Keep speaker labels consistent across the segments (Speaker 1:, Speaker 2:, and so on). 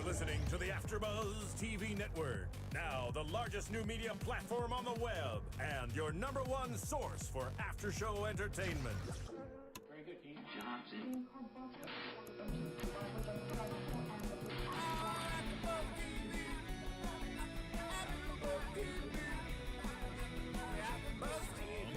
Speaker 1: listening to the AFTERBUZZ TV network, now the largest new media platform on the web, and your #1 source for after-show entertainment.
Speaker 2: Very good, Dean Johnson.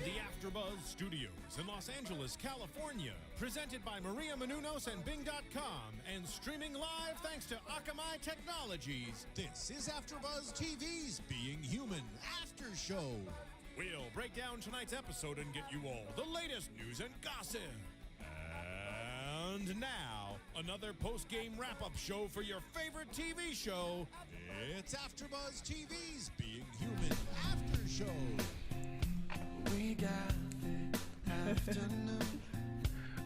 Speaker 1: The AFTERBUZZ Studios in Los Angeles, California, presented by Maria Menounos and Bing.com, and streaming live thanks to Akamai Technologies. This is AFTERBUZZ TV's Being Human After Show. We'll break down tonight's episode and get you all the latest news and gossip. And now, another post-game wrap-up show for your favorite TV show. It's AFTERBUZZ TV's Being Human After Show.
Speaker 3: We got the afternoon.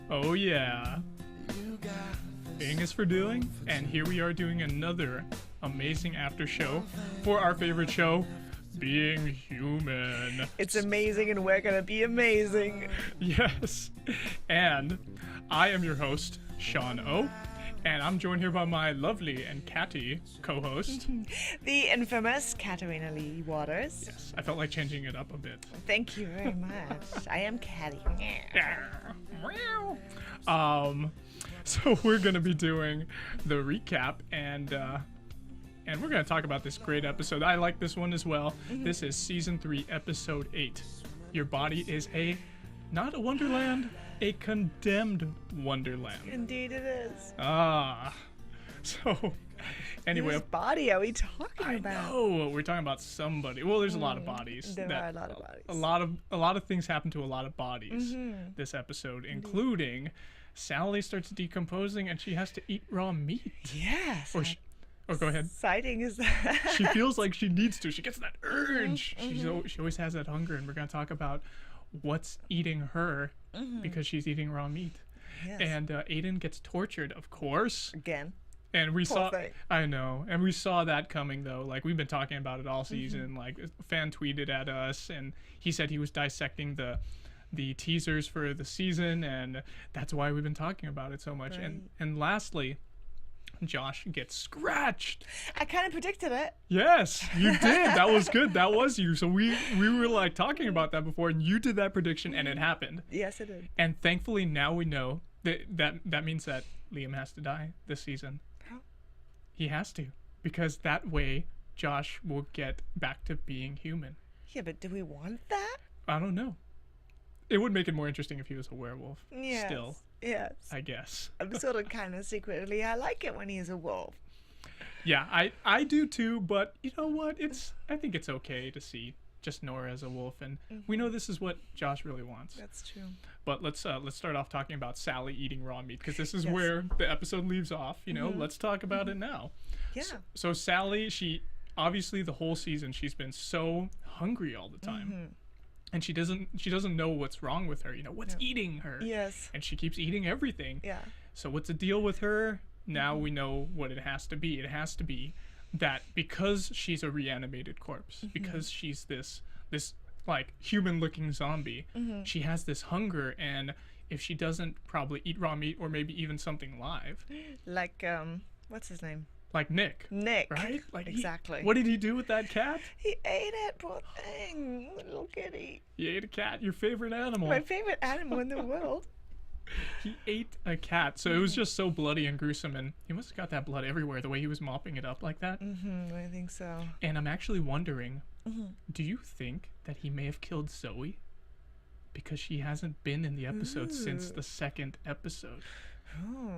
Speaker 4: Oh yeah.
Speaker 3: You got
Speaker 4: Bing is for doing, and here we are doing another amazing after show for our favorite show, Being Human.
Speaker 5: It's amazing and we're gonna be amazing.
Speaker 4: Yes. And I am your host, Sean O. And I'm joined here by my lovely and catty co-host.
Speaker 5: The infamous Katarina Lee Waters.
Speaker 4: Yes, I felt like changing it up a bit.
Speaker 5: Thank you very much. I am catty.
Speaker 4: So we're gonna be doing the recap, and we're gonna talk about this great episode. I like this one as well. This is season 3, episode 8. Your body is not a wonderland, a condemned wonderland.
Speaker 5: Indeed it is.
Speaker 4: So anyway,
Speaker 5: Whose body are we talking about?
Speaker 4: I know we're talking about somebody. Well, there's a lot of bodies.
Speaker 5: There are a lot of bodies.
Speaker 4: A lot of things happen to a lot of bodies this episode, including Sally starts decomposing and she has to eat raw meat.
Speaker 5: Yes.
Speaker 4: Or go ahead.
Speaker 5: Exciting is that?
Speaker 4: She feels like she needs to. She gets that urge. She always has that hunger, and we're gonna talk about what's eating her because she's eating raw meat.
Speaker 5: Yes.
Speaker 4: And Aidan gets tortured, of course.
Speaker 5: Again.
Speaker 4: And we saw,
Speaker 5: thing.
Speaker 4: I know, and we saw that coming though. Like we've been talking about it all season. Like a fan tweeted at us, and he said he was dissecting the teasers for the season, and that's why we've been talking about it so much.
Speaker 5: Right.
Speaker 4: And lastly, Josh gets scratched.
Speaker 5: I kind of predicted it.
Speaker 4: Yes, you did. That was good. That was you. So we were like talking about that before, and you did that prediction, and it happened.
Speaker 5: Yes, it did.
Speaker 4: And thankfully now we know that means that Liam has to die this season.
Speaker 5: How?
Speaker 4: He has to, because that way Josh will get back to being human.
Speaker 5: Yeah, but do we want that?
Speaker 4: I don't know. It would make it more interesting if he was a werewolf.
Speaker 5: Yes.
Speaker 4: Still,
Speaker 5: Yes.
Speaker 4: I guess.
Speaker 5: I'm sort of kind of secretly, I like it when he's a wolf.
Speaker 4: Yeah, I do too, but you know what? I think it's okay to see just Nora as a wolf, and we know this is what Josh really wants.
Speaker 5: That's true.
Speaker 4: But let's start off talking about Sally eating raw meat, because this is
Speaker 5: Yes.
Speaker 4: where the episode leaves off. You know, let's talk about it now.
Speaker 5: Yeah.
Speaker 4: So Sally, she obviously the whole season she's been so hungry all the time. And she doesn't know what's wrong with her. You know, what's eating her?
Speaker 5: Yes.
Speaker 4: And she keeps eating everything.
Speaker 5: Yeah.
Speaker 4: So what's the deal with her? Now we know what it has to be. It has to be that because she's a reanimated corpse, because she's this like human-looking zombie, she has this hunger, and if she doesn't probably eat raw meat or maybe even something live,
Speaker 5: Like, what's his name?
Speaker 4: like Nick.
Speaker 5: Nick.
Speaker 4: Right? Like
Speaker 5: Exactly.
Speaker 4: What did he do with that cat?
Speaker 5: He ate it, poor thing. Little kitty.
Speaker 4: He ate a cat, your favorite animal.
Speaker 5: My favorite animal in the world.
Speaker 4: He ate a cat, so it was just so bloody and gruesome, and he must have got that blood everywhere the way he was mopping it up like that.
Speaker 5: I think so.
Speaker 4: And I'm actually wondering, do you think that he may have killed Zoe? Because she hasn't been in the episode since the 2nd episode.
Speaker 5: Oh,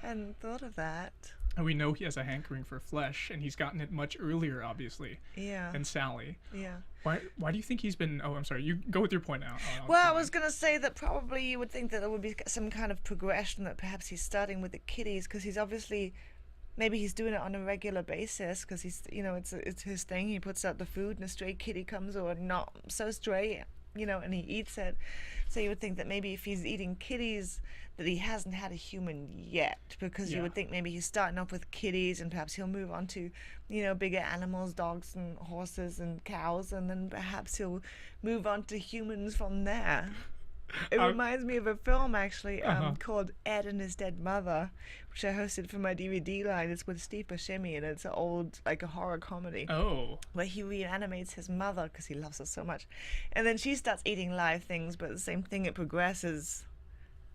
Speaker 5: I hadn't thought of that.
Speaker 4: And we know he has a hankering for flesh, and he's gotten it much earlier, obviously,
Speaker 5: Yeah.
Speaker 4: than Sally.
Speaker 5: Yeah.
Speaker 4: Why do you think he's been... Oh, I'm sorry. You go with your point now.
Speaker 5: Well, I was going to say that probably you would think that there would be some kind of progression, that perhaps he's starting with the kitties, because he's obviously... Maybe he's doing it on a regular basis, because he's, you know, it's his thing. He puts out the food, and a stray kitty comes, or not so stray, you know, and he eats it. So you would think that maybe if he's eating kitties, that he hasn't had a human yet, because you would think maybe he's starting off with kitties, and perhaps he'll move on to, you know, bigger animals, dogs and horses and cows, and then perhaps he'll move on to humans from there. It reminds me of a film actually
Speaker 4: Uh-huh.
Speaker 5: called Ed and His Dead Mother, which I hosted for my DVD line. It's with Steve Buscemi, and it's an old, like a horror comedy.
Speaker 4: Oh.
Speaker 5: Where he reanimates his mother because he loves her so much. And then she starts eating live things, but the same thing, it progresses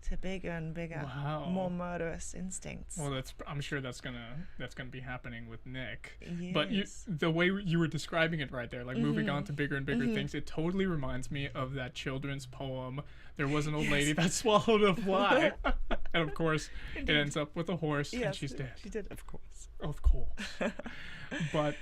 Speaker 5: to bigger and bigger,
Speaker 4: Wow.
Speaker 5: more murderous instincts.
Speaker 4: Well, I'm sure that's gonna be happening with Nick. But
Speaker 5: Yes.
Speaker 4: the way you were describing it right there, like moving on to bigger and bigger things, it totally reminds me of that children's poem. There was an old lady that swallowed a fly, and of course, it ends up with a horse, and she's dead.
Speaker 5: She did, of course.
Speaker 4: Of course. But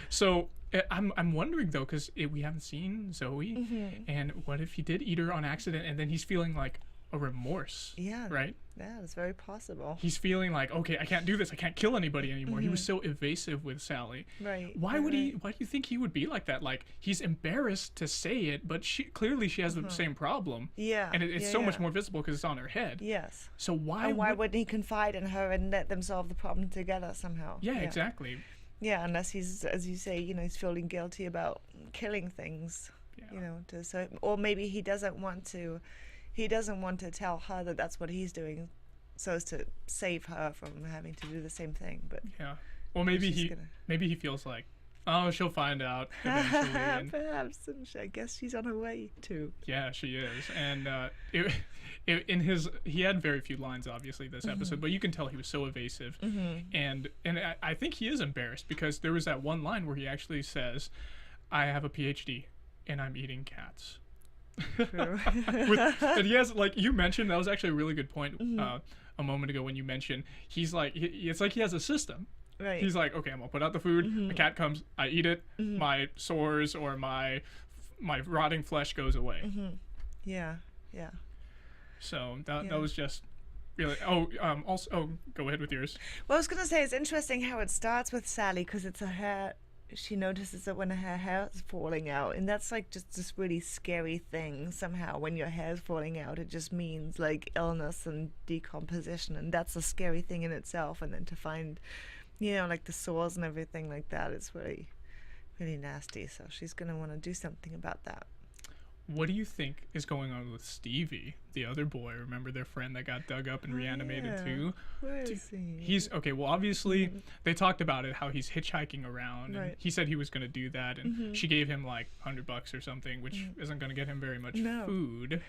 Speaker 4: so I'm wondering though, because we haven't seen Zoe, and what if he did eat her on accident, and then he's feeling like a remorse?
Speaker 5: Yeah.
Speaker 4: Right.
Speaker 5: Yeah, it's very possible.
Speaker 4: He's feeling like, okay, I can't do this. I can't kill anybody anymore. He was so evasive with Sally.
Speaker 5: Right.
Speaker 4: Why would he? Why do you think he would be like that? Like, he's embarrassed to say it, but clearly she has the same problem.
Speaker 5: Yeah.
Speaker 4: And it's so much more visible because it's on her head.
Speaker 5: Yes.
Speaker 4: So why?
Speaker 5: And why wouldn't he confide in her and let them solve the problem together somehow?
Speaker 4: Yeah, exactly.
Speaker 5: Yeah, unless he's, as you say, he's feeling guilty about killing things.
Speaker 4: Yeah.
Speaker 5: Or maybe he doesn't want to. He doesn't want to tell her that that's what he's doing, so as to save her from having to do the same thing. But
Speaker 4: Yeah. Well, maybe
Speaker 5: she's
Speaker 4: he feels like, oh, she'll find out eventually. And
Speaker 5: perhaps, and I guess she's on her way too.
Speaker 4: yeah, she is. And he had very few lines, obviously, this episode, but you can tell he was so evasive. And I think he is embarrassed because there was that one line where he actually says, I have a PhD and I'm eating cats. And he has, like you mentioned, that was actually a really good point a moment ago when you mentioned he's like it's like he has a system.
Speaker 5: Right.
Speaker 4: He's like, okay, I'm gonna put out the food, a cat comes, I eat it, my sores or my rotting flesh goes away.
Speaker 5: Yeah.
Speaker 4: So that was just really also go ahead with yours.
Speaker 5: Well, I was gonna say it's interesting how it starts with Sally because it's her hair. She notices that when her hair is falling out, and that's like just this really scary thing somehow. When your hair is falling out, it just means like illness and decomposition, and that's a scary thing in itself. And then to find, like the sores and everything like that, it's really, really nasty. So she's gonna want to do something about that.
Speaker 4: What do you think is going on with Stevie, the other boy? Remember their friend that got dug up and reanimated too?
Speaker 5: Where is he?
Speaker 4: He's okay. Well, obviously they talked about it, how he's hitchhiking around, and
Speaker 5: Right.
Speaker 4: he said he was going to do that, and she gave him like $100 or something, which isn't going to get him very much food.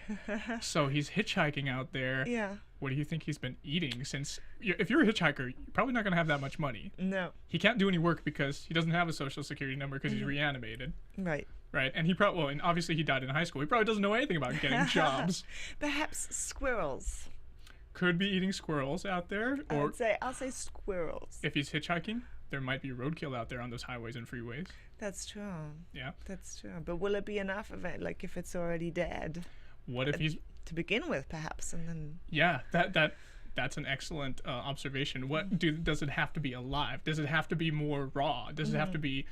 Speaker 4: So he's hitchhiking out there.
Speaker 5: Yeah.
Speaker 4: What do you think he's been eating? Since if you're a hitchhiker, you're probably not going to have that much money.
Speaker 5: No.
Speaker 4: He can't do any work because he doesn't have a social security number because he's reanimated.
Speaker 5: Right.
Speaker 4: Right, and and obviously he died in high school. He probably doesn't know anything about getting jobs.
Speaker 5: Perhaps squirrels.
Speaker 4: Could be eating squirrels out there, or
Speaker 5: I'll say squirrels.
Speaker 4: if he's hitchhiking, there might be roadkill out there on those highways and freeways.
Speaker 5: That's true.
Speaker 4: Yeah.
Speaker 5: That's true. But will it be enough of it? Like if it's already dead
Speaker 4: What if he's?
Speaker 5: to begin with, perhaps, and then
Speaker 4: Yeah, that's an excellent observation. What does it have to be alive? Does it have to be more raw? Does it have to be,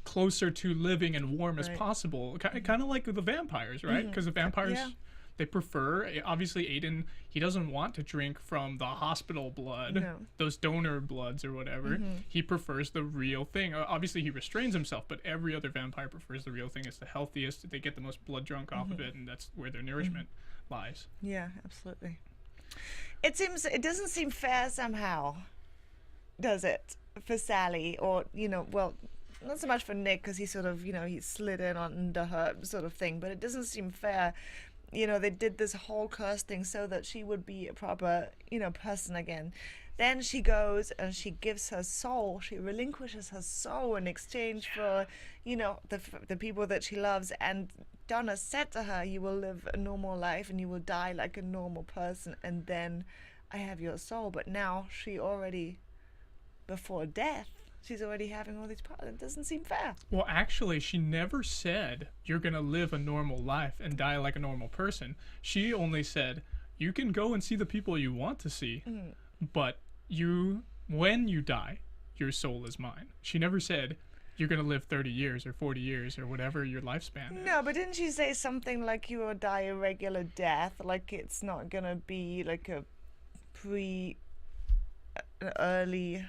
Speaker 4: closer to living and warm as
Speaker 5: Right.
Speaker 4: possible? Kind of like the vampires, right? Because the vampires.
Speaker 5: Yeah.
Speaker 4: They prefer, obviously Aidan, he doesn't want to drink from the hospital blood,
Speaker 5: No.
Speaker 4: those donor bloods or whatever. He prefers the real thing. Obviously he restrains himself, but every other vampire prefers the real thing. It's the healthiest. They get the most blood drunk off of it, and that's where their nourishment lies.
Speaker 5: yeah, absolutely. It doesn't seem fair somehow, does it, for Sally, or well, not so much for Nick because he sort of he slid in under her sort of thing, but it doesn't seem fair. They did this whole curse thing so that she would be a proper, person again. Then she goes and she gives her soul. She relinquishes her soul in exchange for, the people that she loves. And Donna said to her, you will live a normal life and you will die like a normal person. And then I have your soul. But now she already, before death, she's already having all these problems. It doesn't seem fair.
Speaker 4: Well, actually, she never said you're going to live a normal life and die like a normal person. She only said you can go and see the people you want to see, but when you die, your soul is mine. She never said you're going to live 30 years or 40 years or whatever your lifespan is.
Speaker 5: No, but didn't she say something like you will die a regular death? Like it's not going to be like a early...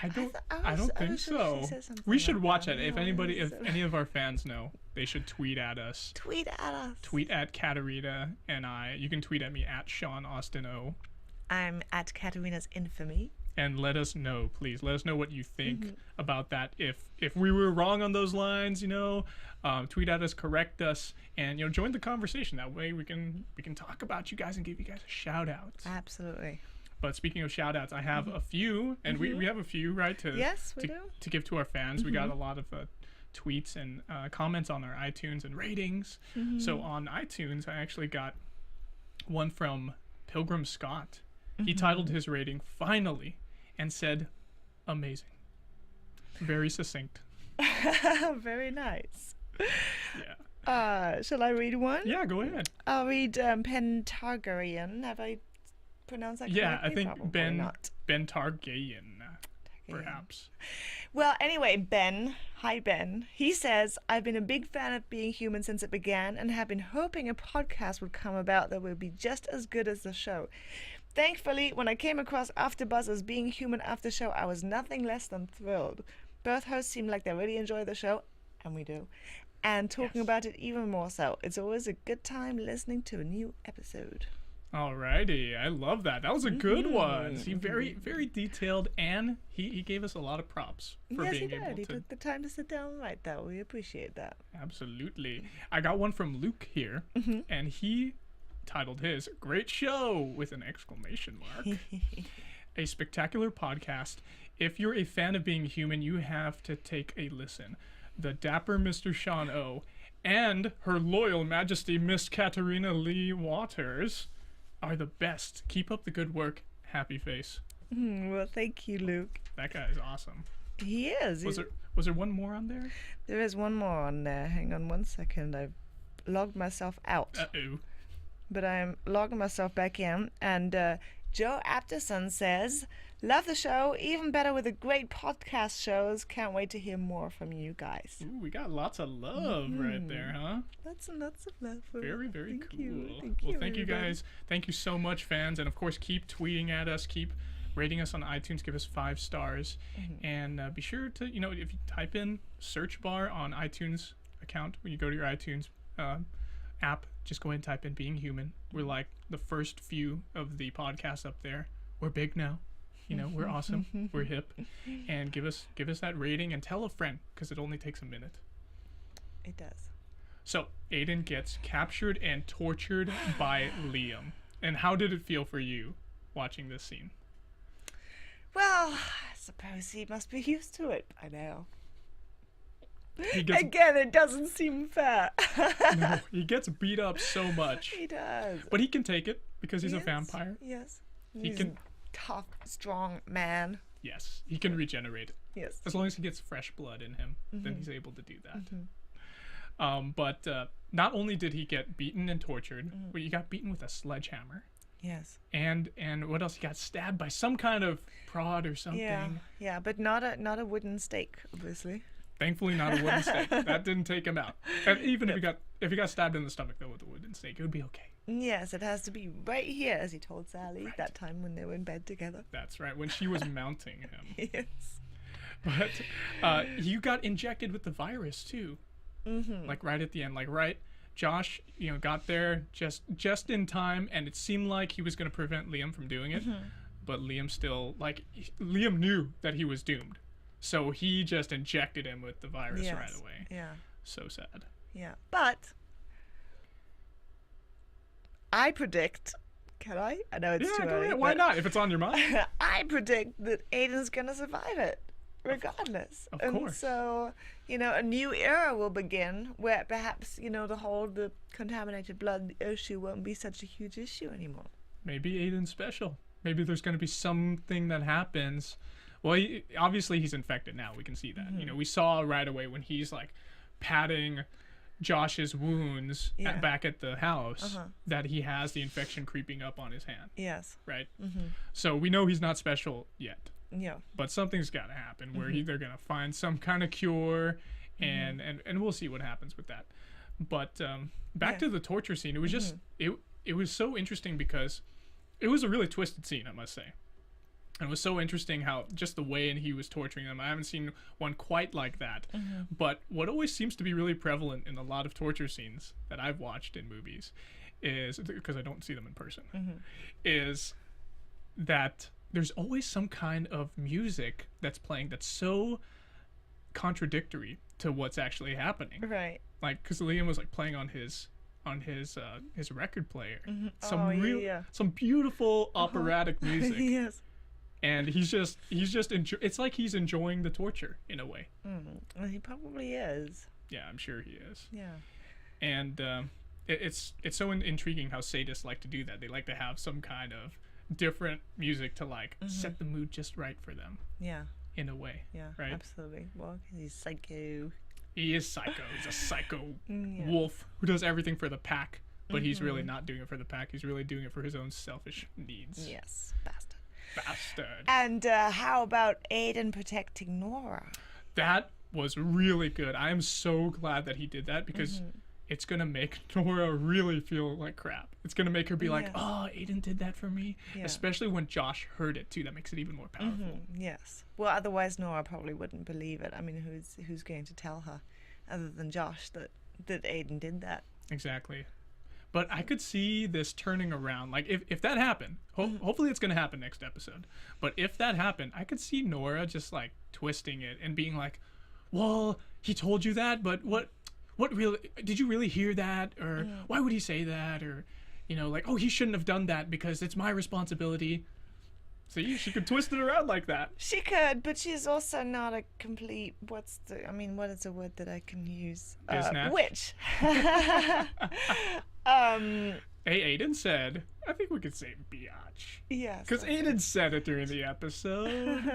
Speaker 4: I don't
Speaker 5: I
Speaker 4: think
Speaker 5: was sure
Speaker 4: so.
Speaker 5: she said something
Speaker 4: We should
Speaker 5: like
Speaker 4: watch
Speaker 5: that.
Speaker 4: it. If
Speaker 5: No,
Speaker 4: anybody, if
Speaker 5: so-
Speaker 4: any of our fans know, they should tweet at us.
Speaker 5: Tweet at us.
Speaker 4: Tweet at Katarina and I. You can tweet at me at Sean Austin O.
Speaker 5: I'm at Katarina's infamy.
Speaker 4: And let us know, please. Let us know what you think
Speaker 5: Mm-hmm.
Speaker 4: about that. If we were wrong on those lines, tweet at us, correct us, and join the conversation. That way we can talk about you guys and give you guys a shout out.
Speaker 5: Absolutely.
Speaker 4: But speaking of shout outs, I have a few, and we have a few, right?
Speaker 5: Yes, we do.
Speaker 4: To give to our fans. We got a lot of tweets and comments on our iTunes and ratings. So on iTunes, I actually got one from Pilgrim Scott. He titled his rating "Finally" and said, "Amazing." Very succinct.
Speaker 5: Very nice.
Speaker 4: Yeah.
Speaker 5: Shall I read one?
Speaker 4: Yeah, go ahead.
Speaker 5: I'll read Pentargarian. Have I pronounced that correctly?
Speaker 4: Yeah, I think
Speaker 5: Probably not.
Speaker 4: Ben Targayen, perhaps.
Speaker 5: Well, anyway, Ben. Hi, Ben. He says, I've been a big fan of Being Human since it began and have been hoping a podcast would come about that would be just as good as the show. Thankfully, when I came across AFTERBUZZ's Being Human after show, I was nothing less than thrilled. Both hosts seem like they really enjoy the show, and we do, and talking about it even more so. It's always a good time listening to a new episode.
Speaker 4: Alrighty, I love that. That was a good one. See, very, very detailed, and he gave us a lot of props for
Speaker 5: Yes, he
Speaker 4: being
Speaker 5: did.
Speaker 4: able
Speaker 5: He
Speaker 4: to.
Speaker 5: took the time to sit down and write that. We appreciate that.
Speaker 4: Absolutely. I got one from Luke here, and he titled his "Great Show" with an exclamation mark. A spectacular podcast. If you're a fan of Being Human, you have to take a listen. The dapper Mr. Sean O. and her loyal majesty Miss Katarina Lee Waters are the best. Keep up the good work. Happy face.
Speaker 5: Well, thank you, Luke.
Speaker 4: That guy is awesome.
Speaker 5: He is.
Speaker 4: Was there one more on there?
Speaker 5: There is one more on there. Hang on 1 second. I've logged myself out.
Speaker 4: Uh-oh.
Speaker 5: But I'm logging myself back in. And Joe Apterson says, love the show. Even better with the great podcast shows. Can't wait to hear more from you guys.
Speaker 4: Ooh, we got lots of love right there, huh?
Speaker 5: Lots and lots of love. For
Speaker 4: Very, very
Speaker 5: Thank
Speaker 4: cool.
Speaker 5: You.
Speaker 4: Well, thank you
Speaker 5: everybody.
Speaker 4: guys. Thank you so much, fans. And of course, keep tweeting at us. Keep rating us on iTunes. Give us 5 stars. And be sure to, if you type in search bar on iTunes account, when you go to your iTunes app, just go ahead and type in Being Human. We're like the first few of the podcasts up there. We're big now. We're awesome. We're hip. And give us that rating and tell a friend, because it only takes a minute.
Speaker 5: It does.
Speaker 4: So, Aidan gets captured and tortured by Liam. And how did it feel for you watching this scene?
Speaker 5: Well, I suppose he must be used to it by now.
Speaker 4: He gets,
Speaker 5: Again, it doesn't seem fair.
Speaker 4: no, he gets beat up so much.
Speaker 5: He does.
Speaker 4: But he can take it because he's a
Speaker 5: Yes,
Speaker 4: vampire.
Speaker 5: Yes.
Speaker 4: He
Speaker 5: He's
Speaker 4: can-
Speaker 5: a tough, strong man.
Speaker 4: Yes, he can regenerate.
Speaker 5: Yes.
Speaker 4: As long as he gets fresh blood in him, then he's able to do that. But not only did he get beaten and tortured, but he got beaten with a sledgehammer.
Speaker 5: Yes.
Speaker 4: And what else? He got stabbed by some kind of prod or something.
Speaker 5: Yeah, but not a wooden stake, obviously.
Speaker 4: Thankfully, not a wooden stake. That didn't take him out. And even if he got stabbed in the stomach though with a wooden stake, it would be okay.
Speaker 5: Yes, it has to be right here, as he told Sally that time when they were in bed together.
Speaker 4: That's right, when she was mounting him.
Speaker 5: Yes.
Speaker 4: But you got injected with the virus too. Like right at the end, Josh, got there just in time, and it seemed like he was going to prevent Liam from doing it, but Liam still, Liam knew that he was doomed, so he just injected him with the virus right away.
Speaker 5: Yeah.
Speaker 4: So sad.
Speaker 5: Yeah. But I predict. Can I? I know it's too
Speaker 4: Yeah, go
Speaker 5: early.
Speaker 4: ahead. Why
Speaker 5: but
Speaker 4: not? If it's on your mind.
Speaker 5: I predict that Aidan's gonna survive it, regardless.
Speaker 4: Of
Speaker 5: and
Speaker 4: course.
Speaker 5: so, a new era will begin where perhaps, the contaminated blood issue won't be such a huge issue anymore.
Speaker 4: Maybe Aiden's special. Maybe there's going to be something that happens. Well, obviously he's infected now. We can see that. We saw right away when he's patting Josh's wounds back at the house that he has the infection creeping up on his hand.
Speaker 5: Yes.
Speaker 4: Right? So we know he's not special yet.
Speaker 5: Yeah.
Speaker 4: But something's got to happen where they're going to find some kind of cure, and we'll see what happens with that. But back to the torture scene. It was just it was so interesting because it was a really twisted scene, I must say. And it was so interesting how just the way and he was torturing them. I haven't seen one quite like that. But what always seems to be really prevalent in a lot of torture scenes that I've watched in movies is, because I don't see them in person, is that there's always some kind of music that's playing that's so contradictory to what's actually happening.
Speaker 5: Right.
Speaker 4: Like, because Liam was like playing on his record player, some beautiful operatic music.
Speaker 5: Yes.
Speaker 4: And he's just it's like he's enjoying the torture in a way.
Speaker 5: Well, he probably is.
Speaker 4: Yeah, I'm sure he is.
Speaker 5: Yeah.
Speaker 4: And it's so intriguing how sadists like to do that. They like to have some kind of different music to like set the mood just right for them.
Speaker 5: Yeah.
Speaker 4: In a way.
Speaker 5: Yeah.
Speaker 4: Right.
Speaker 5: Absolutely. Well, he's psycho.
Speaker 4: He is psycho. He's a psycho wolf who does everything for the pack, but he's really not doing it for the pack. He's really doing it for his own selfish needs.
Speaker 5: Yes. Bastard.
Speaker 4: And
Speaker 5: how about Aidan protecting Nora?
Speaker 4: that was really good. I am so glad that he did that because it's gonna make Nora really feel like crap. It's gonna make her be like, oh, Aidan did that for me. Especially when Josh heard it too. That makes it even more powerful.
Speaker 5: Yes. Well, otherwise Nora probably wouldn't believe it. I mean, who's going to tell her other than Josh that Aidan did that?
Speaker 4: Exactly. But I could see this turning around. Like, if that happened, hopefully it's going to happen next episode. But if that happened, I could see Nora just, like, twisting it and being like, well, he told you that, but what really, did you really hear that? Or why would he say that? Or, you know, like, oh, he shouldn't have done that because it's my responsibility. See, she could twist it around like that.
Speaker 5: She could, but she's also not a complete, what is a word that I can use? Witch.
Speaker 4: Hey, Aidan said, I think we could say biatch.
Speaker 5: Yes.
Speaker 4: Because Aidan said it during the episode.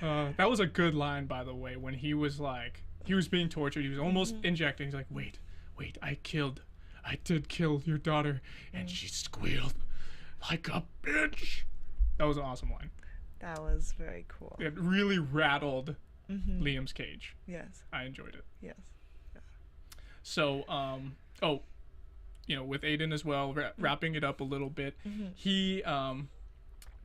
Speaker 4: That was a good line, by the way, when he was like, he was being tortured. He was almost injecting. He's like, wait, I did kill your daughter. And she squealed like a bitch. That was an awesome line. That was very cool. It really rattled Liam's cage. Yes. I enjoyed it. Yes. Yeah. So, with Aidan as well, wrapping it up a little bit, he,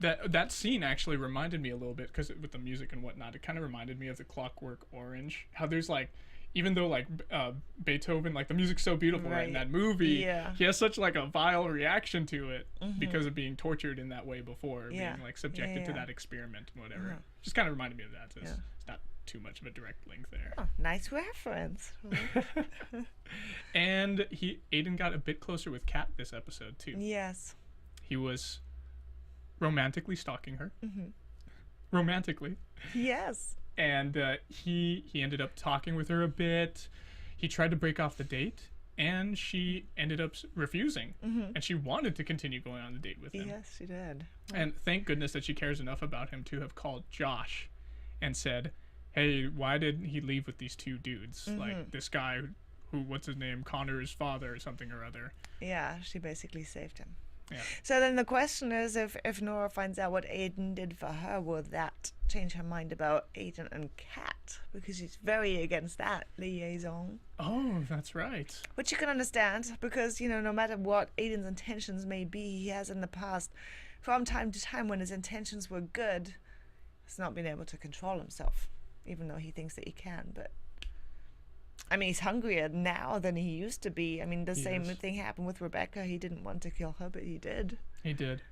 Speaker 4: that scene actually reminded me a little bit, because with the music and whatnot, it kind of reminded me of the Clockwork Orange. How there's like, even though like Beethoven, like the music's so beautiful right in that movie, he has such like a vile reaction to it because of being tortured in that way before, being like subjected to that experiment and whatever. Just kind of reminded me of that. So it's not too much of a direct link there. Oh, nice reference. And Aidan got a bit closer with Kat this episode too. Yes. He was romantically stalking her. Romantically. Yes. And he ended up talking with her a bit. He tried to break off the date, and she ended up refusing. And she wanted to continue going on the date with him. Yes, she did. And thank goodness that she cares enough about him to have called Josh and said, hey, why did he leave with these two dudes? Like this guy who, what's his name, Connor's father or something or other. Yeah, she basically saved him. Yeah. So then the question is, if Nora finds out what Aidan did for her, will that change her mind about Aidan and Kat? Because she's very against that liaison. Oh, that's right. Which you can understand, because, no matter what Aidan's intentions may be, he has in the past, from time to time when his intentions were good, has not been able to control himself, even though he thinks that he can. But I mean, he's hungrier now than he used to be. I mean, the same thing happened with Rebecca. He didn't want to kill her, but he did. He did.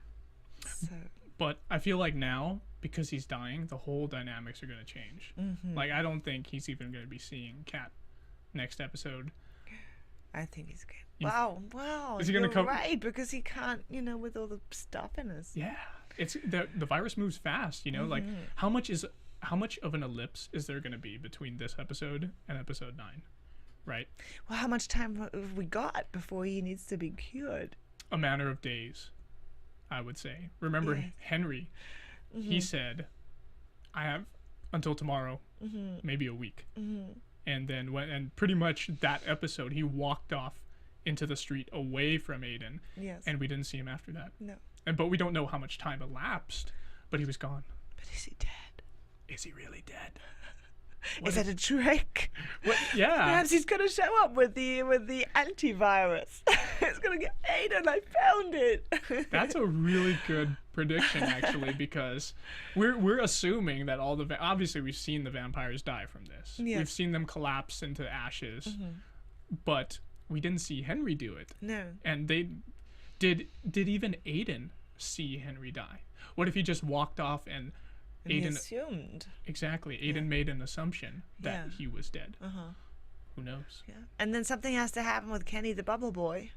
Speaker 4: So. But I feel like now, because he's dying, the whole dynamics are going to change. Like, I don't think he's even going to be seeing Kat next episode. I think he's good. Wow. Is he gonna come? Right, because he can't, with all the stuff in us. Yeah. It's the virus moves fast, like how much of an ellipse is there going to be between this episode and episode 9, right? Well, how much time have we got before he needs to be cured? A matter of days, I would say. Remember, Henry, he said, I have until tomorrow, maybe a week. And then and pretty much that episode, he walked off into the street away from Aidan. Yes. And we didn't see him after that. No. But we don't know how much time elapsed, but he was gone. But is he dead? Is he really dead?
Speaker 5: Is that a trick?
Speaker 4: What? Yeah.
Speaker 5: Perhaps he's gonna show up with the antivirus. It's gonna get Aidan. I found it.
Speaker 4: That's a really good prediction, actually, because we're assuming that all the obviously we've seen the vampires die from this.
Speaker 5: Yes.
Speaker 4: We've seen them collapse into ashes, but we didn't see Henry do it.
Speaker 5: No.
Speaker 4: And they did even Aidan see Henry die? What if he just walked off and
Speaker 5: He
Speaker 4: Aidan
Speaker 5: assumed.
Speaker 4: exactly Aidan made an assumption that
Speaker 5: Yeah.
Speaker 4: he was dead?
Speaker 5: Uh-huh.
Speaker 4: Who knows?
Speaker 5: Yeah. And then something has to happen with Kenny the Bubble Boy,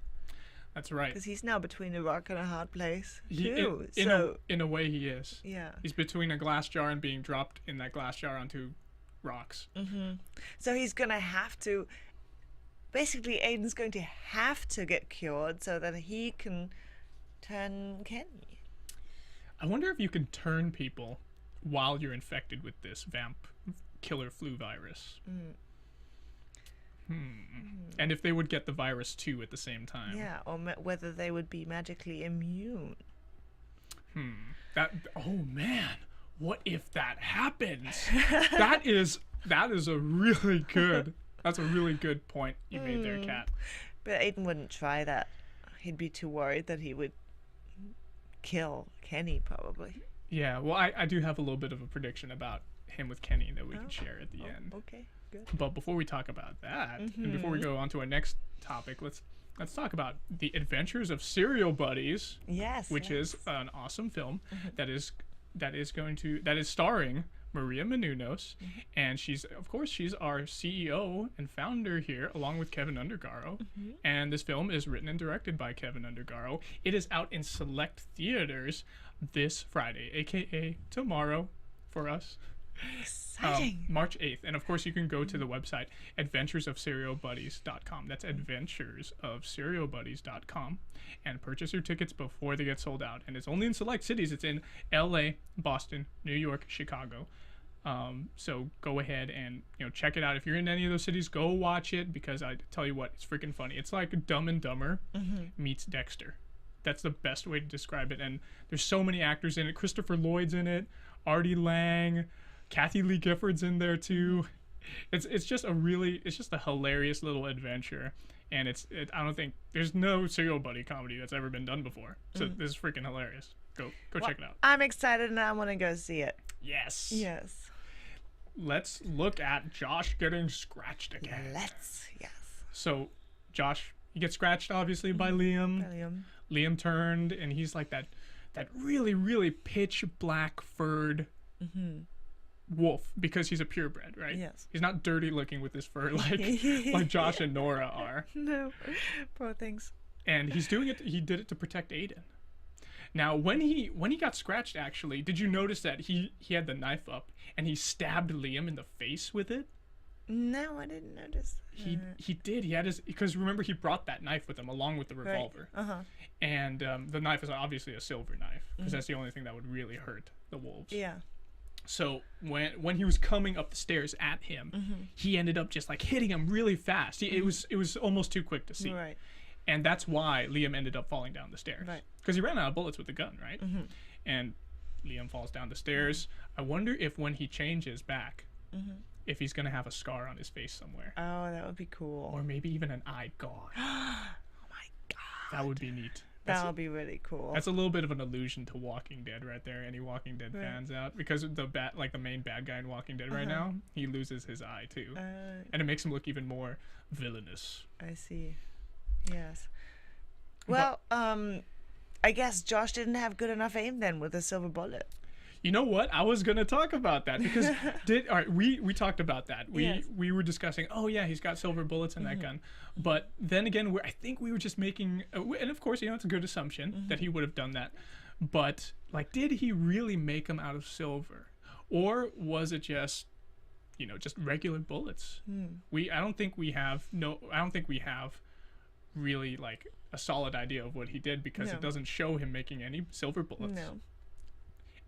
Speaker 4: That's right.
Speaker 5: because he's now between a rock and a hard place
Speaker 4: He,
Speaker 5: too.
Speaker 4: in a way, he is.
Speaker 5: Yeah.
Speaker 4: He's between a glass jar and being dropped in that glass jar onto rocks.
Speaker 5: So he's gonna have to. Basically, Aidan's going to have to get cured so that he can turn Kenny.
Speaker 4: I wonder if you can turn people while you're infected with this killer flu virus. And if they would get the virus too at the same time.
Speaker 5: Yeah, or whether they would be magically immune.
Speaker 4: Oh man, what if that happens? that is a really good. That's a really good point you made there, Kat.
Speaker 5: But Aidan wouldn't try that. He'd be too worried that he would kill Kenny, probably.
Speaker 4: Yeah, well, I do have a little bit of a prediction about him with Kenny that we can share at the end.
Speaker 5: Okay, good.
Speaker 4: But before we talk about that, and before we go on to our next topic, let's talk about The Adventures of Serial Buddies,
Speaker 5: Yes.
Speaker 4: which is an awesome film that is starring Maria Menounos, and she's our CEO and founder here, along with Kevin Undergaro. And this film is written and directed by Kevin Undergaro. It is out in select theaters this Friday, aka tomorrow for us.
Speaker 5: Exciting.
Speaker 4: March 8th. And of course, you can go to the website adventuresofserialbuddies.com. That's adventuresofserialbuddies.com, and purchase your tickets before they get sold out. And it's only in select cities. It's in LA, Boston, New York, Chicago. So go ahead and check it out. If you're in any of those cities, go watch it, because I tell you what, it's freaking funny. It's like Dumb and Dumber meets Dexter. That's the best way to describe it. And there's so many actors in it. Christopher Lloyd's in it, Artie Lang, Kathy Lee Gifford's in there too. It's just a hilarious little adventure, and I don't think there's no serial buddy comedy that's ever been done before. So this is freaking hilarious. Go check it out.
Speaker 5: I'm excited and I want to go see it.
Speaker 4: Yes.
Speaker 5: Yes.
Speaker 4: Let's look at Josh getting scratched again.
Speaker 5: Yes.
Speaker 4: So Josh, he gets scratched obviously by Liam. Liam turned, and he's like that really, really pitch black furred wolf, because he's a purebred, right?
Speaker 5: Yes.
Speaker 4: He's not dirty looking with his fur like Josh and Nora are.
Speaker 5: No. Poor things.
Speaker 4: And he did it to protect Aidan. Now, when he got scratched, actually, did you notice that he had the knife up and he stabbed Liam in the face with it?
Speaker 5: No, I didn't notice.
Speaker 4: He did. He had because remember, he brought that knife with him along with the revolver.
Speaker 5: Right.
Speaker 4: And the knife is obviously a silver knife, because that's the only thing that would really hurt the wolves.
Speaker 5: Yeah.
Speaker 4: So when he was coming up the stairs at him, he ended up just like hitting him really fast. It was almost too quick to see.
Speaker 5: Right.
Speaker 4: And that's why Liam ended up falling down the stairs.
Speaker 5: Right.
Speaker 4: Because he ran out of bullets with the gun, right? And Liam falls down the stairs. I wonder if when he changes back, if he's going to have a scar on his face somewhere.
Speaker 5: Oh, that would be cool.
Speaker 4: Or maybe even an eye gone.
Speaker 5: Oh my god.
Speaker 4: That would be neat.
Speaker 5: That would be really cool.
Speaker 4: That's a little bit of an allusion to Walking Dead right there. Any Walking Dead fans out? Because the main bad guy in Walking Dead right now, he loses his eye too. And it makes him look even more villainous.
Speaker 5: I see. Yes. Well, I guess Josh didn't have good enough aim then with the silver bullet.
Speaker 4: You know what? I was gonna talk about that, because we talked about that. We were discussing. Oh yeah, he's got silver bullets in that gun. But then again, I think we were just making, and of course, it's a good assumption that he would have done that. But like, did he really make them out of silver, or was it just, just regular bullets? I don't think we have really like a solid idea of what he did, because it doesn't show him making any silver bullets.
Speaker 5: No.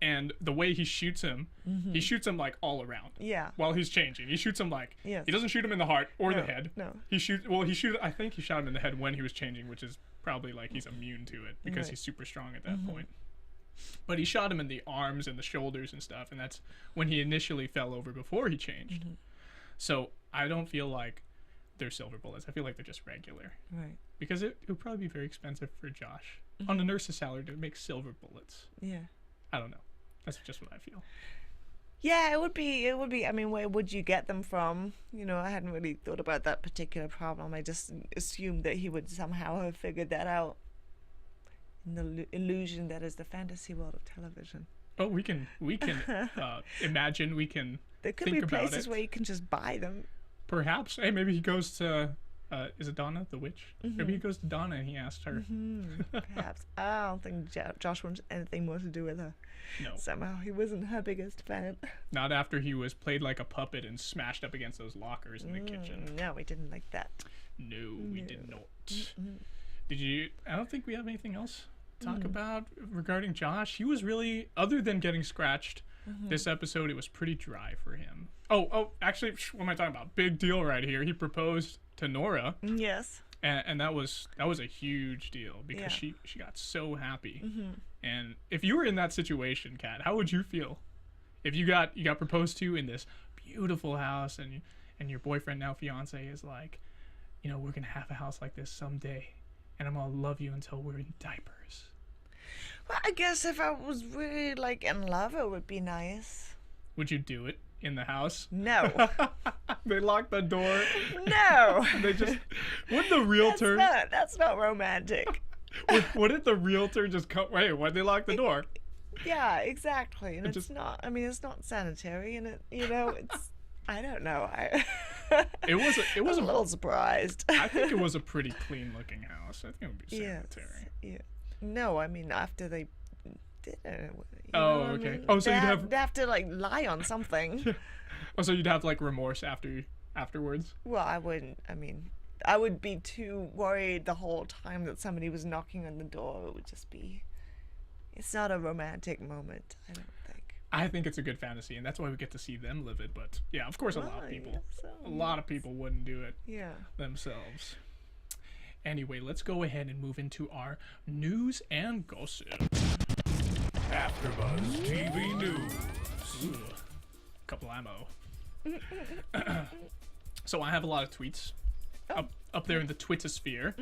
Speaker 4: And the way he shoots him, he shoots him like all around.
Speaker 5: Yeah.
Speaker 4: While he's changing, he shoots him like
Speaker 5: Yes.
Speaker 4: he doesn't shoot him in the heart or the head.
Speaker 5: No.
Speaker 4: I think he shot him in the head when he was changing, which is probably like he's immune to it, because he's super strong at that point. But he shot him in the arms and the shoulders and stuff, and that's when he initially fell over before he changed. So I don't feel like they're silver bullets. I feel like they're just regular.
Speaker 5: Right.
Speaker 4: Because it would probably be very expensive for Josh on a nurse's salary to make silver bullets.
Speaker 5: Yeah.
Speaker 4: I don't know. That's just what I feel.
Speaker 5: Yeah, it would be. I mean, where would you get them from? You know, I hadn't really thought about that particular problem. I just assumed that he would somehow have figured that out in the illusion that is the fantasy world of television.
Speaker 4: Oh, we can imagine. We can.
Speaker 5: There could
Speaker 4: think
Speaker 5: be
Speaker 4: about
Speaker 5: places
Speaker 4: it.
Speaker 5: where you can just buy them.
Speaker 4: Perhaps. Hey, maybe he goes to. Is it Donna, the witch? Maybe he goes to Donna and he asked her.
Speaker 5: Perhaps. I don't think Josh wants anything more to do with her.
Speaker 4: No.
Speaker 5: Somehow he wasn't her biggest fan.
Speaker 4: Not after he was played like a puppet and smashed up against those lockers in the kitchen.
Speaker 5: No, we didn't like that.
Speaker 4: No, we did not. Did you? I don't think we have anything else to talk about regarding Josh. He was really, other than getting scratched, this episode, it was pretty dry for him. Oh, actually, what am I talking about? Big deal right here. He proposed to Nora.
Speaker 5: Yes.
Speaker 4: And that was a huge deal because she got so happy. And if you were in that situation, Kat, how would you feel if you got proposed to in this beautiful house and your boyfriend, now fiance, is like, you know, we're gonna have a house like this someday, and I'm gonna love you until we're in diapers.
Speaker 5: Well, I guess if I was really like in love, it would be nice.
Speaker 4: Would you do it in the house?
Speaker 5: No.
Speaker 4: They locked the door.
Speaker 5: No.
Speaker 4: They just. Would the realtor?
Speaker 5: That's not romantic.
Speaker 4: Wouldn't the realtor just come? Wait, why'd they lock the door?
Speaker 5: Yeah, exactly. And
Speaker 4: Just-
Speaker 5: it's not. I mean, it's not sanitary, and it's. I don't know.
Speaker 4: It was
Speaker 5: I'm
Speaker 4: a
Speaker 5: a little surprised.
Speaker 4: I think it was a pretty clean looking house. I think it would be
Speaker 5: Yes.
Speaker 4: sanitary.
Speaker 5: Yeah. No, I mean after they did it.
Speaker 4: Oh, okay. Oh, so you'd have-
Speaker 5: they have to like lie on something.
Speaker 4: Oh, so you'd have like remorse afterwards?
Speaker 5: Well, I wouldn't. I mean, I would be too worried the whole time that somebody was knocking on the door. It would just be. It's not a romantic moment, I don't think.
Speaker 4: I think it's a good fantasy, and that's why we get to see them live it. But yeah, of course, a lot of people wouldn't do it
Speaker 5: Yeah.
Speaker 4: themselves. Anyway, let's go ahead and move into our news and gossip.
Speaker 1: AfterBuzz TV News.
Speaker 4: Ooh, couple ammo. So I have a lot of tweets up there in the Twittersphere,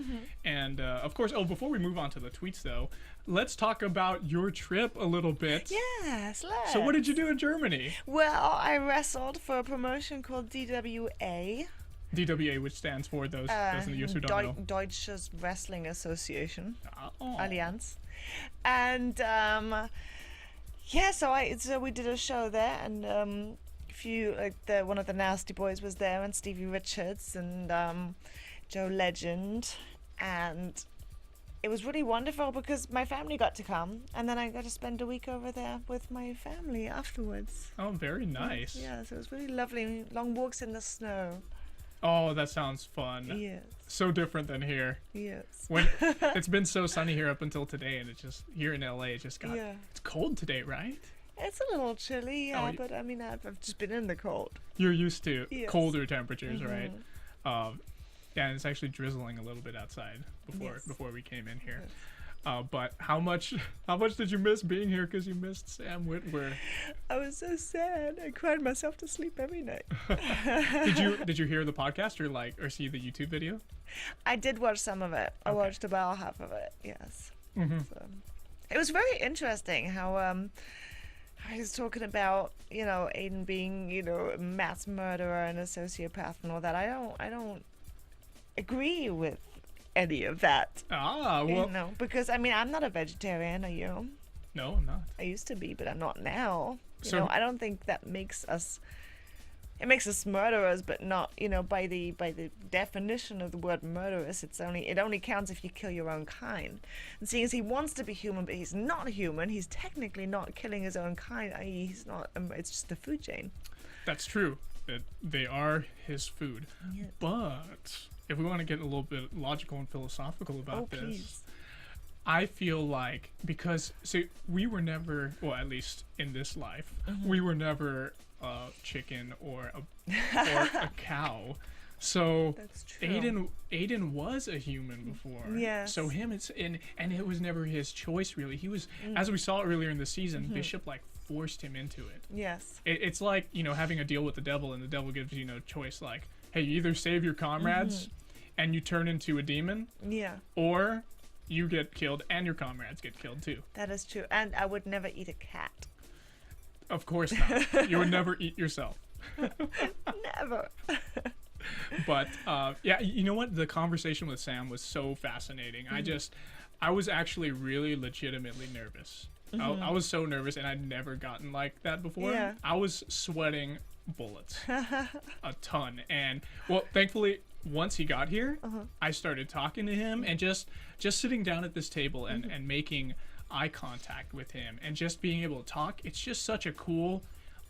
Speaker 4: and of course, before we move on to the tweets though, let's talk about your trip a little bit.
Speaker 5: Yes, let's.
Speaker 4: So what did you do in Germany?
Speaker 5: Well, I wrestled for a promotion called DWA.
Speaker 4: DWA, which stands for those in the US who don't know.
Speaker 5: Deutsches Wrestling Association.
Speaker 4: Oh.
Speaker 5: Allianz. And so we did a show there, and one of the Nasty Boys was there, and Stevie Richards and Joe Legend, and it was really wonderful because my family got to come, and then I got to spend a week over there with my family afterwards.
Speaker 4: Oh, very nice.
Speaker 5: Yeah, so it was really lovely. Long walks in the snow.
Speaker 4: Oh, that sounds fun.
Speaker 5: Yes.
Speaker 4: So different than here.
Speaker 5: Yes.
Speaker 4: When it's been so sunny here up until today, and it's just here in LA, it just got it's cold today, right?
Speaker 5: It's a little chilly, yeah,
Speaker 4: Oh,
Speaker 5: but I mean, I've just been in the cold.
Speaker 4: You're used to
Speaker 5: Yes.
Speaker 4: colder temperatures, right? Yeah, and it's actually drizzling a little bit outside before we came in here. But how much did you miss being here because you missed Sam Witwer?
Speaker 5: I was so sad. I cried myself to sleep every night.
Speaker 4: Did you hear the podcast or see the YouTube video?
Speaker 5: I did watch some of it. I watched about half of it. Yes. So, it was very interesting how I was talking about Aidan being a mass murderer and a sociopath and all that. I don't agree with any of that.
Speaker 4: Well,
Speaker 5: because I mean, I'm not a vegetarian. Are you?
Speaker 4: No, I'm not.
Speaker 5: I used to be, but I'm not now.
Speaker 4: So-
Speaker 5: I don't think that makes us. It makes us murderers, but not by the definition of the word murderous. It only counts if you kill your own kind. And seeing as he wants to be human, but he's not human, he's technically not killing his own kind. I.e., he's not. It's just the food chain.
Speaker 4: That's true. They are his food.
Speaker 5: Yes.
Speaker 4: But if we want to get a little bit logical and philosophical about this,
Speaker 5: Please.
Speaker 4: I feel like because we were never, well, at least in this life, we were never a chicken or a cow. So
Speaker 5: That's true.
Speaker 4: Aidan was a human before.
Speaker 5: Yes.
Speaker 4: So and it was never his choice really. He was, as we saw earlier in the season, Bishop like forced him into it.
Speaker 5: Yes.
Speaker 4: It's like, you know, having a deal with the devil, and the devil gives you no choice. Like, hey, you either save your comrades and you turn into a demon,
Speaker 5: Yeah.
Speaker 4: or you get killed and your comrades get killed too.
Speaker 5: That is true. And I would never eat a cat.
Speaker 4: Of course not. You would never eat yourself.
Speaker 5: Never.
Speaker 4: But yeah, you know what? The conversation with Sam was so fascinating. I was actually really legitimately nervous. I was so nervous, and I'd never gotten like that before.
Speaker 5: Yeah.
Speaker 4: I was sweating bullets a ton. And well, thankfully, once he got here, I started talking to him, and just sitting down at this table and making eye contact with him and just being able to talk. It's just such a cool,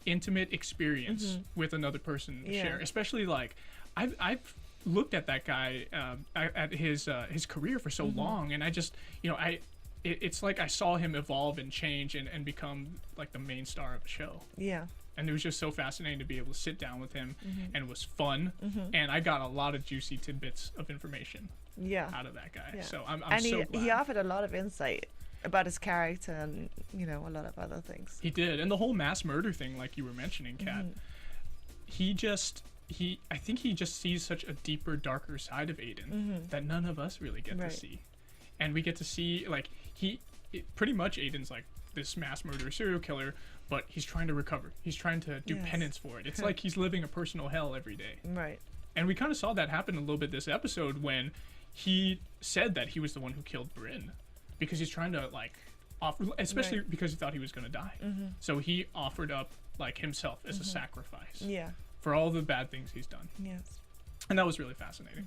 Speaker 4: intimate experience with another person to share. Especially like I've looked at that guy at his career for so long, and I just, you know, it's like I saw him evolve and change and become like the main star of the show.
Speaker 5: Yeah.
Speaker 4: And it was just so fascinating to be able to sit down with him, and it was fun, and I got a lot of juicy tidbits of information out of that guy.
Speaker 5: Yeah.
Speaker 4: So I'm
Speaker 5: and
Speaker 4: so glad.
Speaker 5: he offered a lot of insight about his character and, you know, a lot of other things.
Speaker 4: He did. And the whole mass murder thing, like you were mentioning, Kat, I think he just sees such a deeper, darker side of Aidan that none of us really get to see. And we get to see, like, pretty much Aidan's like this mass murderer serial killer, but he's trying to recover. He's trying to do penance for it. It's like he's living a personal hell every day.
Speaker 5: Right.
Speaker 4: And we kind of saw that happen a little bit this episode when he said that he was the one who killed Bryn, because he's trying to, like, offer, especially because he thought he was going to die. So he offered up, like, himself as a sacrifice for all the bad things he's done.
Speaker 5: Yes.
Speaker 4: And that was really fascinating.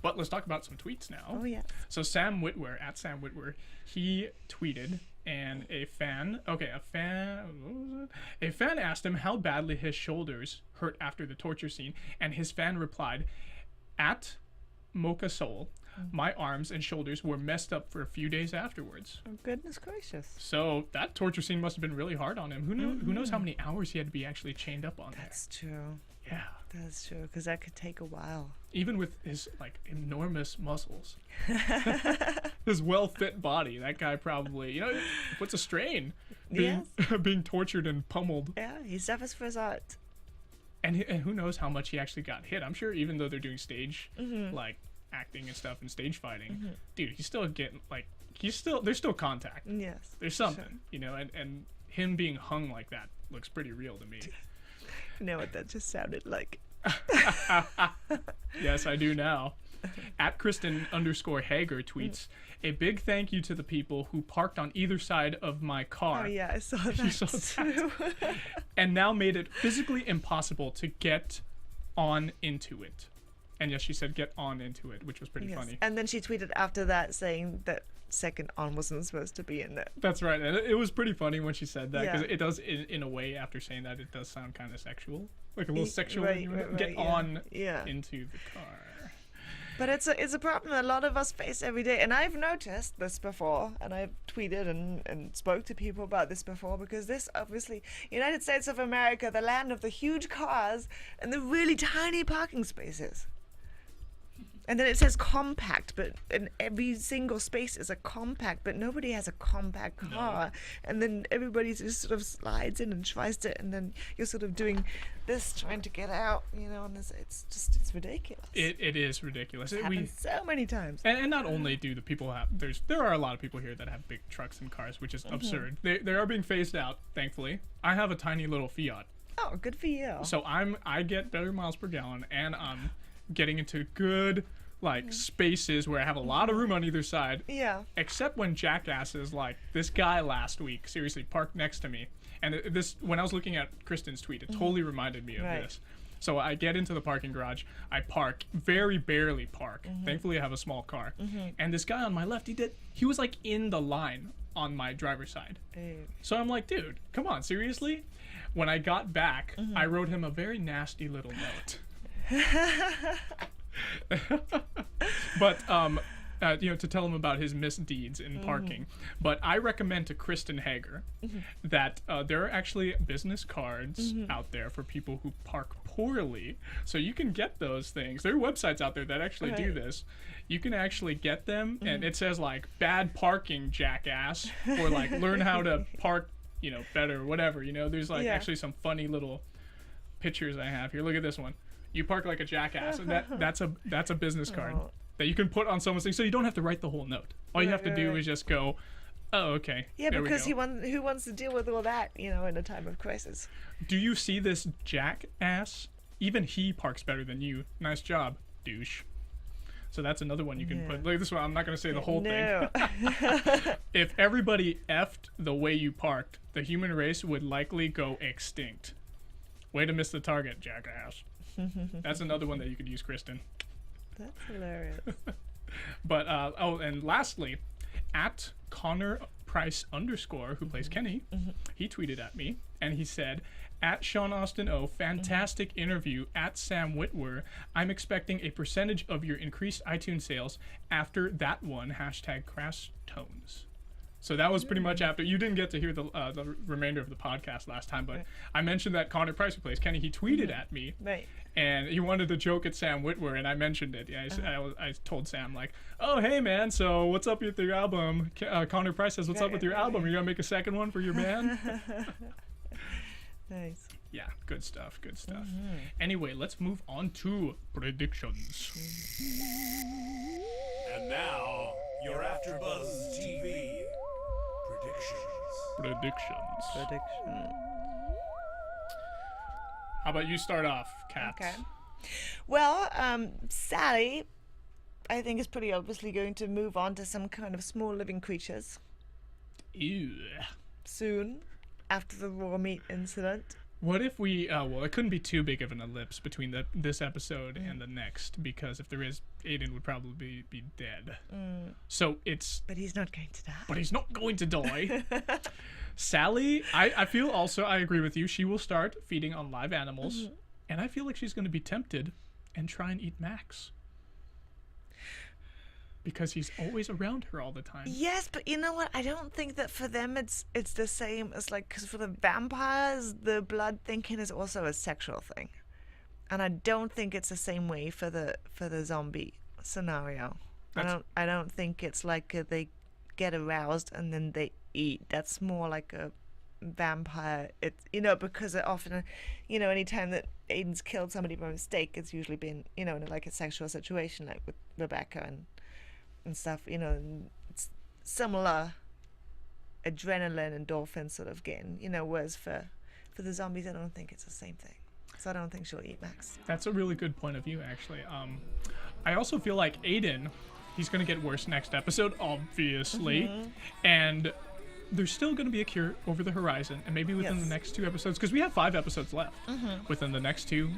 Speaker 4: But let's talk about some tweets now.
Speaker 5: Oh, yes.
Speaker 4: So Sam Witwer, at Sam Witwer, he tweeted, and a fan asked him how badly his shoulders hurt after the torture scene, and his fan replied, at Mocha Soul, my arms and shoulders were messed up for a few days afterwards.
Speaker 5: Oh, goodness gracious.
Speaker 4: So that torture scene must have been really hard on him. Who knows how many hours he had to be actually chained up on
Speaker 5: That's true.
Speaker 4: there. Yeah.
Speaker 5: That's true, because that could take a while.
Speaker 4: Even with his, like, enormous muscles. His well-fit body, that guy probably, you know, puts a strain being, being tortured and pummeled.
Speaker 5: Yeah, he suffers for his art.
Speaker 4: And who knows how much he actually got hit. I'm sure even though they're doing stage, like, acting and stuff and stage fighting, dude, he's still getting, like, there's still contact.
Speaker 5: Yes.
Speaker 4: There's something, you know, and him being hung like that looks pretty real to me.
Speaker 5: You know what that just sounded like?
Speaker 4: Yes, I do now. At Kristen_Hager tweets, a big thank you to the people who parked on either side of my car.
Speaker 5: Oh, yeah, I saw that.
Speaker 4: You saw
Speaker 5: too.
Speaker 4: And now made it physically impossible to get on into it. And yes, she said get on into it, which was pretty funny.
Speaker 5: And then she tweeted after that saying that second on wasn't supposed to be in there.
Speaker 4: That's right. And it was pretty funny when she said that, because
Speaker 5: Yeah.
Speaker 4: it does, in a way, after saying that, it does sound kind of sexual. Like a little sexual.
Speaker 5: Right,
Speaker 4: get
Speaker 5: yeah.
Speaker 4: on
Speaker 5: Yeah.
Speaker 4: into the car.
Speaker 5: But it's a problem that a lot of us face every day. And I've noticed this before, and I've tweeted and spoke to people about this before, because this, obviously, United States of America, the land of the huge cars and the really tiny parking spaces. And then it says compact, but in every single space is a compact, but nobody has a compact car. No. And then everybody just sort of slides in and tries to, and then you're sort of doing this, trying to get out, you know, and it's ridiculous.
Speaker 4: It is ridiculous.
Speaker 5: It happens so many times.
Speaker 4: And not only do the people have, there are a lot of people here that have big trucks and cars, which is absurd. They are being phased out, thankfully. I have a tiny little Fiat.
Speaker 5: Oh, good for you.
Speaker 4: So I get better miles per gallon, and I'm getting into good, like, spaces where I have a lot of room on either side.
Speaker 5: Yeah.
Speaker 4: Except when jackasses like this guy last week seriously parked next to me. And this, when I was looking at Kristen's tweet, it totally reminded me of this. So I get into the parking garage, I park, very barely park. Thankfully I have a small car. And this guy on my left, he was like in the line on my driver's side. So I'm like, dude, come on, seriously? When I got back, I wrote him a very nasty little note. But you know, to tell him about his misdeeds in parking. But I recommend to Kristen Hager that there are actually business cards out there for people who park poorly, so you can get those things. There are websites out there that actually do this. You can actually get them, and it says like bad parking, jackass, or like learn how to park better, whatever. There's like
Speaker 5: Yeah.
Speaker 4: actually some funny little pictures I have here. Look at this one. You park like a jackass, and that's a business card
Speaker 5: Oh.
Speaker 4: that you can put on someone's thing, so you don't have to write the whole note. All you have to do is just go, oh, okay.
Speaker 5: Yeah,
Speaker 4: there we
Speaker 5: because
Speaker 4: go.
Speaker 5: who wants to deal with all that, in a time of crisis?
Speaker 4: Do you see this jackass? Even he parks better than you. Nice job, douche. So that's another one you can put. Look at this one. I'm not going to say the whole
Speaker 5: No.
Speaker 4: thing. If everybody effed the way you parked, the human race would likely go extinct. Way to miss the target, jackass. That's another one that you could use, Kristen.
Speaker 5: That's hilarious.
Speaker 4: But, and lastly, at Connor Price _ who plays Kenny, he tweeted at me, and he said, at Sean Austin O, fantastic interview. At Sam Whitwer, I'm expecting a percentage of your increased iTunes sales after that one, #crash tones. So that was pretty much after. You didn't get to hear the remainder of the podcast last time, but I mentioned that Connor Price, who plays Kenny, he tweeted at me.
Speaker 5: Right.
Speaker 4: And he wanted to joke at Sam Whitwer, and I mentioned it. Yeah, I told Sam, like, oh, hey, man, so what's up with your album? Connor Price says, what's up with your album? Are you going to make a second one for your band?
Speaker 5: Nice.
Speaker 4: Yeah, good stuff, good stuff. Anyway, let's move on to predictions.
Speaker 1: And now, your AfterBuzz TV predictions.
Speaker 4: Predictions. How about you start off, Kat?
Speaker 5: Okay. Well, Sally, I think, is pretty obviously going to move on to some kind of small living creatures
Speaker 4: Ew.
Speaker 5: soon, after the raw meat incident.
Speaker 4: What if we, well, it couldn't be too big of an ellipse between this episode and the next, because if there is, Aidan would probably be dead. So it's...
Speaker 5: But he's not going to die.
Speaker 4: But he's not going to die. Sally, I feel also, I agree with you, she will start feeding on live animals, and I feel like she's going to be tempted and try and eat Max. Because he's always around her all the time.
Speaker 5: Yes, but you know what? I don't think that for them it's the same as, like, because for the vampires, the blood thinking is also a sexual thing, and I don't think it's the same way for the zombie scenario. I don't think it's like they get aroused and then they eat. That's more like a vampire. It's because it often, anytime that Aidan's killed somebody by mistake, it's usually been in like a sexual situation, like with Rebecca and stuff, and it's similar adrenaline, endorphin sort of gain, whereas for the zombies, I don't think it's the same thing. So I don't think she'll eat Max.
Speaker 4: That's a really good point of view, actually. I also feel like Aidan, he's going to get worse next episode, obviously, and there's still going to be a cure over the horizon, and maybe within the next 2 episodes, because we have 5 episodes left. Within the next 2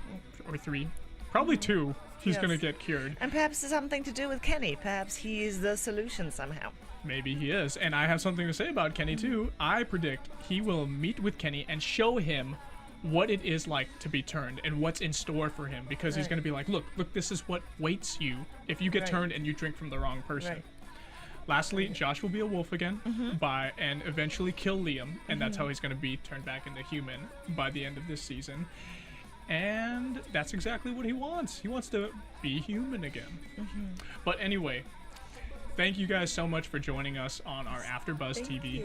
Speaker 4: or 3, probably 2, he's going to get cured.
Speaker 5: And perhaps it's something to do with Kenny. Perhaps he is the solution somehow.
Speaker 4: Maybe he is. And I have something to say about Kenny, too. I predict he will meet with Kenny and show him what it is like to be turned and what's in store for him, because he's going to be like, look, this is what waits you if you get turned and you drink from the wrong person. Lastly, Josh will be a wolf again and eventually kill Liam, and that's how he's going to be turned back into human by the end of this season. And that's exactly what he wants. He wants to be human again. But anyway, thank you guys so much for joining us on our AfterBuzz TV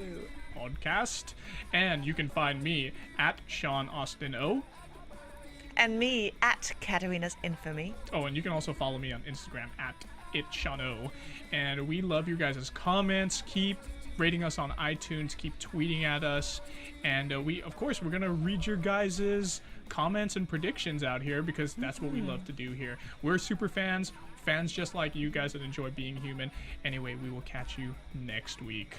Speaker 4: podcast. And you can find me at Sean Austin O.
Speaker 5: And me at Katarina's Infamy.
Speaker 4: Oh, and you can also follow me on Instagram at @itshano. And we love your guys' comments. Keep rating us on iTunes. Keep tweeting at us. And we're going to read your guys' comments and predictions out here, because that's what we love to do here. We're super fans just like you guys that enjoy Being Human. Anyway, we will catch you next week.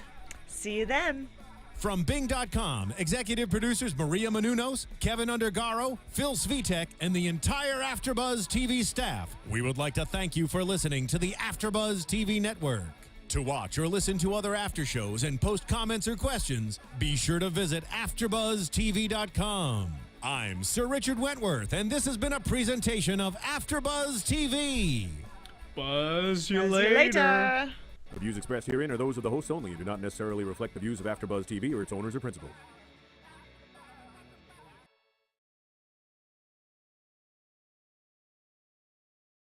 Speaker 5: See you then.
Speaker 1: From Bing.com, executive producers Maria Menounos, Kevin Undergaro, Phil Svitek, and the entire AfterBuzz TV staff, we would like to thank you for listening to the AfterBuzz TV network. To watch or listen to other after shows and post comments or questions, be sure to visit AfterBuzzTV.com. I'm Sir Richard Wentworth, and this has been a presentation of AfterBuzz TV.
Speaker 4: Buzz you
Speaker 5: See you
Speaker 4: later.
Speaker 5: later.
Speaker 6: The views expressed herein are those of the hosts only and do not necessarily reflect the views of AfterBuzz TV or its owners or principals.